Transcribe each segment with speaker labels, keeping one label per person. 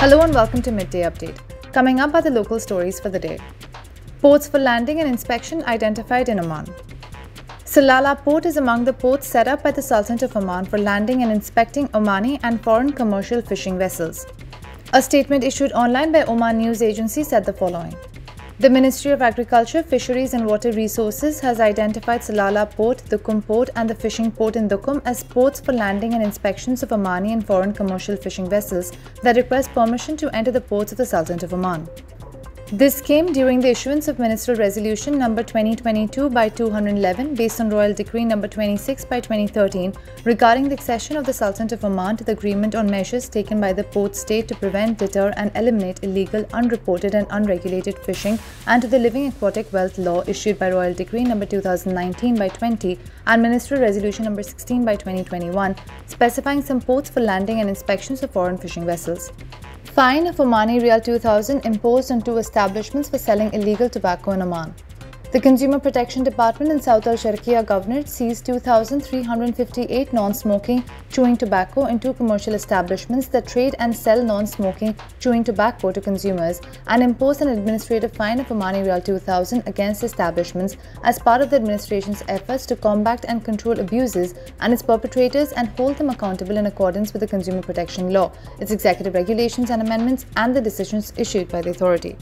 Speaker 1: Hello and welcome to Midday Update. Coming up are the local stories for the day. Ports for landing and inspection identified in Oman. Salalah Port is among the ports set up by the Sultanate of Oman for landing and inspecting Omani and foreign commercial fishing vessels. A statement issued online by Oman News Agency said the following. The Ministry of Agriculture, Fisheries and Water Resources has identified Salalah Port, Duqm Port and the fishing port in Duqm as ports for landing and inspections of Omani and foreign commercial fishing vessels that request permission to enter the ports of the Sultanate of Oman. This came during the issuance of Ministerial Resolution No. 2022/211 based on Royal Decree No. 26/2013 regarding the accession of the Sultanate of Oman to the agreement on measures taken by the port state to prevent, deter and eliminate illegal, unreported and unregulated fishing and to the Living Aquatic Wealth Law issued by Royal Decree No. 2019/20 and Ministerial Resolution No. 16/2021 specifying some ports for landing and inspections of foreign fishing vessels. Fine of Omani Riyal 2000 imposed on 2 establishments for selling illegal tobacco in Oman. The Consumer Protection Department in South Al-Sharqiya Governorate seized 2,358 non-smoking chewing tobacco in 2 commercial establishments that trade and sell non-smoking chewing tobacco to consumers and imposed an administrative fine of Omani Riyal 2000 against establishments as part of the administration's efforts to combat and control abuses and its perpetrators and hold them accountable in accordance with the Consumer Protection Law, its executive regulations and amendments and the decisions issued by the authority.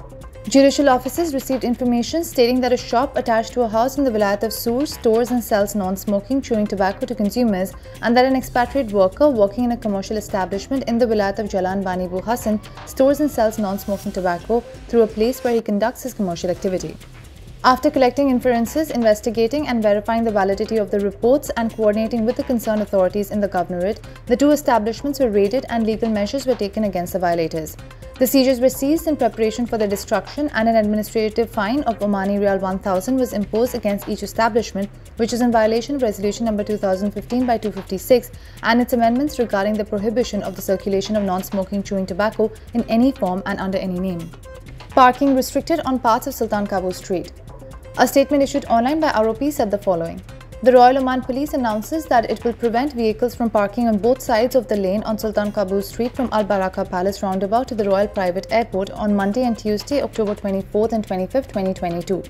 Speaker 1: Judicial officers received information stating that a shop attached to a house in the Vilayat of Sur stores and sells non-smoking chewing tobacco to consumers and that an expatriate worker working in a commercial establishment in the Vilayat of Jalan Bani Bu Hassan stores and sells non-smoking tobacco through a place where he conducts his commercial activity. After collecting inferences, investigating and verifying the validity of the reports and coordinating with the concerned authorities in the governorate, the 2 establishments were raided and legal measures were taken against the violators. The seizures were seized in preparation for their destruction and an administrative fine of Omani Riyal 1000 was imposed against each establishment, which is in violation of Resolution No. 2015/256 and its amendments regarding the prohibition of the circulation of non-smoking chewing tobacco in any form and under any name. Parking restricted on parts of Sultan Qaboos Street. A statement issued online by ROP said the following. The Royal Oman Police announces that it will prevent vehicles from parking on both sides of the lane on Sultan Qaboos Street from Al Baraka Palace roundabout to the Royal Private Airport on Monday and Tuesday, October 24th and 25th, 2022.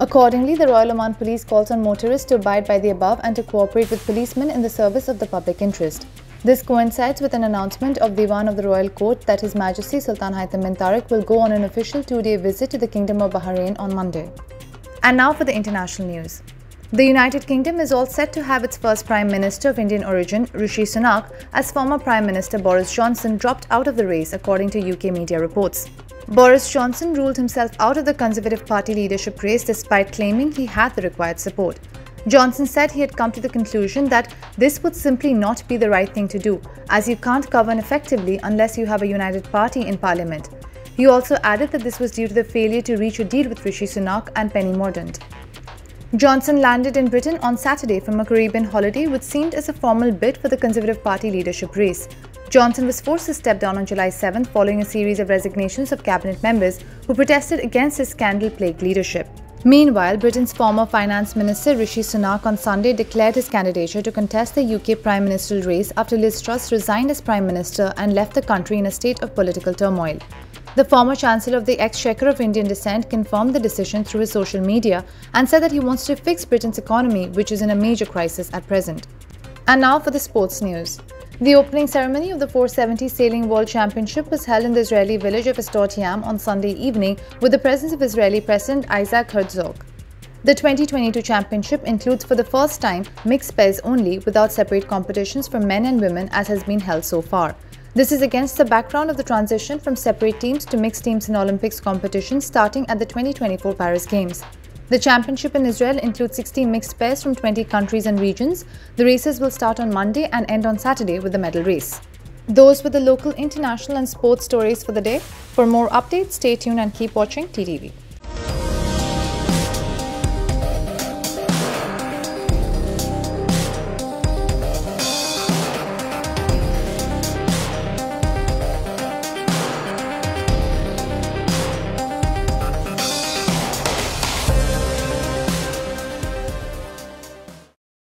Speaker 1: Accordingly, the Royal Oman Police calls on motorists to abide by the above and to cooperate with policemen in the service of the public interest. This coincides with an announcement of Diwan of the Royal Court that His Majesty Sultan Haitham bin Tariq will go on an official 2-day visit to the Kingdom of Bahrain on Monday. And now for the international news. The United Kingdom is all set to have its first Prime Minister of Indian origin, Rishi Sunak, as former Prime Minister Boris Johnson dropped out of the race according to UK media reports. Boris Johnson ruled himself out of the Conservative Party leadership race despite claiming he had the required support. Johnson said he had come to the conclusion that this would simply not be the right thing to do, as you can't govern effectively unless you have a united party in Parliament. He also added that this was due to the failure to reach a deal with Rishi Sunak and Penny Mordaunt. Johnson landed in Britain on Saturday from a Caribbean holiday which seemed as a formal bid for the Conservative Party leadership race. Johnson was forced to step down on July 7th following a series of resignations of cabinet members who protested against his scandal-plagued leadership. Meanwhile, Britain's former Finance Minister Rishi Sunak on Sunday declared his candidature to contest the UK Prime Ministerial race after Liz Truss resigned as Prime Minister and left the country in a state of political turmoil. The former Chancellor of the Exchequer of Indian descent confirmed the decision through his social media and said that he wants to fix Britain's economy, which is in a major crisis at present. And now for the sports news. The opening ceremony of the 470 Sailing World Championship was held in the Israeli village of Ashdod Yam on Sunday evening with the presence of Israeli President Isaac Herzog. The 2022 championship includes for the first time mixed pairs only without separate competitions for men and women as has been held so far. This is against the background of the transition from separate teams to mixed teams in Olympics competitions starting at the 2024 Paris Games. The championship in Israel includes 60 mixed pairs from 20 countries and regions. The races will start on Monday and end on Saturday with the medal race. Those were the local, international and sports stories for the day. For more updates, stay tuned and keep watching TTV.